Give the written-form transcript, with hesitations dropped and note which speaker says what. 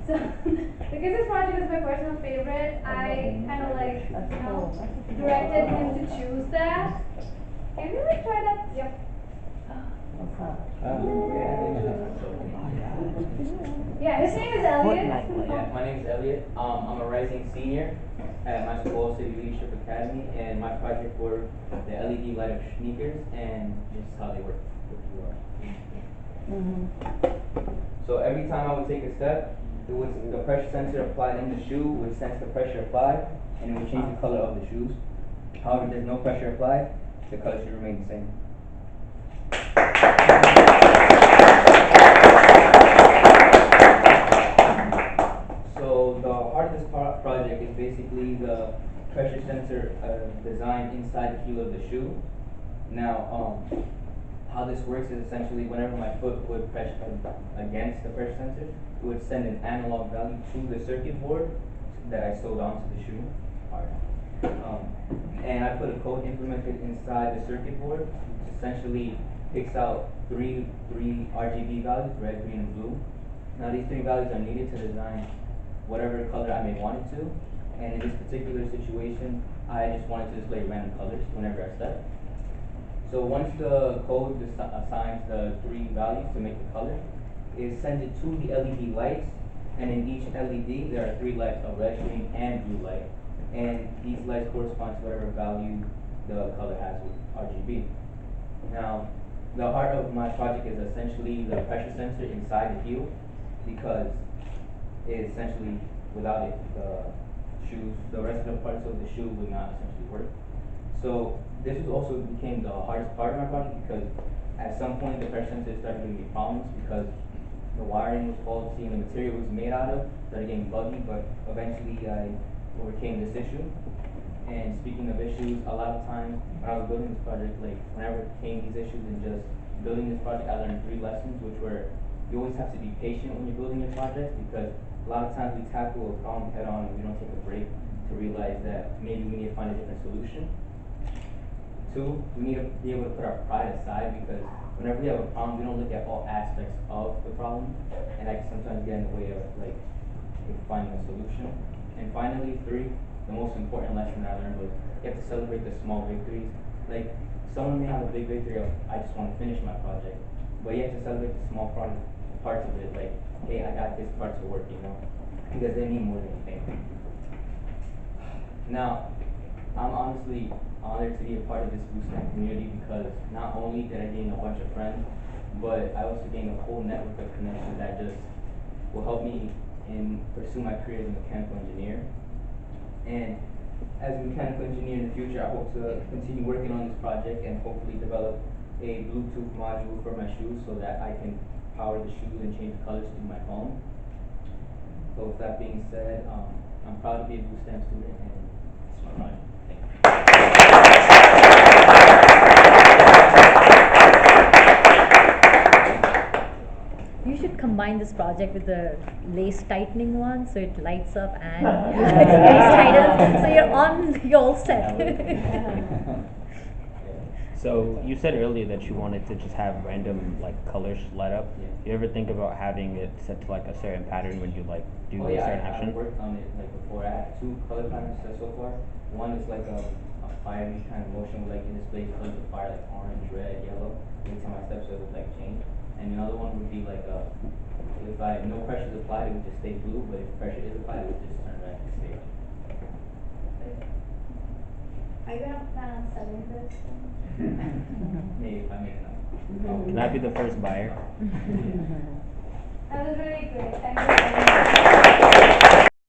Speaker 1: So because this project is my personal favorite, I kind of like, directed him to choose that. Can you like try that? Yep. Yeah, his name is Elliot.
Speaker 2: Yeah, my name is Elliot. I'm a rising senior at my school, City Leadership Academy, and my project were the LED light up sneakers and just how they work with you. So every time I would take a step, it was the pressure sensor applied in the shoe would sense the pressure applied, and it would change the color of the shoes. However, if there's no pressure applied, the color should remain the same. So the heart of this project is basically the pressure sensor designed inside the heel of the shoe. Now, how this works is essentially whenever my foot would press against the pressure sensor, it would send an analog value to the circuit board that I sewed onto the shoe. And I put a code implemented inside the circuit board, which essentially picks out three RGB values, red, green, and blue. Now these three values are needed to design whatever color I may want it to. And in this particular situation, I just wanted to display random colors whenever I step. So once the code assigns the three values to make the color, it sends it to the LED lights, and in each LED there are three lights, a red, green, and blue light. And these lights correspond to whatever value the color has with RGB. Now, the heart of my project is essentially the pressure sensor inside the heel, because it essentially, without it, the rest of the parts of the shoe would not essentially work. So this also became the hardest part of my project, because at some point the pressure sensor started giving me problems because the wiring was faulty and the material it was made out of started getting buggy, but eventually I overcame this issue. And speaking of issues, a lot of times when I was building this project, like whenever it came these issues and just building this project, I learned 3 lessons, which were you always have to be patient when you're building your projects, because a lot of times we tackle a problem head on and we don't take a break to realize that maybe we need to find a different solution. 2, we need to be able to put our pride aside, because whenever we have a problem, we don't look at all aspects of the problem, and that can sometimes get in the way of like finding a solution. And finally, 3, the most important lesson that I learned was you have to celebrate the small victories. Like someone may have a big victory of I just want to finish my project, but you have to celebrate the small parts of it. Like, hey, I got this part to work, because they mean more than you think. Now, I'm honestly honored to be a part of this bootcamp community, because not only did I gain a bunch of friends, but I also gained a whole network of connections that just will help me pursue my career as a mechanical engineer. And as a mechanical engineer in the future, I hope to continue working on this project and hopefully develop a Bluetooth module for my shoes so that I can power the shoes and change the colors through my phone. So with that being said, I'm proud to be a bootcamp student, and it's my project.
Speaker 3: You should combine this project with the lace tightening one, so it lights up and lace tightens, so you're all set.
Speaker 4: So you said earlier that you wanted to just have random like colors light up.
Speaker 2: Yeah.
Speaker 4: You ever think about having it set to like a certain pattern when you like do a certain action?
Speaker 2: I worked on it like before. I have 2 color patterns set so far. One is like a fiery kind of motion, like it displays colors of fire, like orange, red, yellow. Every time I step, so it would like change. And the other one would be like if no pressure is applied, it would just stay blue. But if pressure is applied, it would just turn red and stay red.
Speaker 1: Are you gonna plan on selling this?
Speaker 2: Maybe if I make enough.
Speaker 4: Can I be the first buyer?
Speaker 1: That was really great. Thank you so much.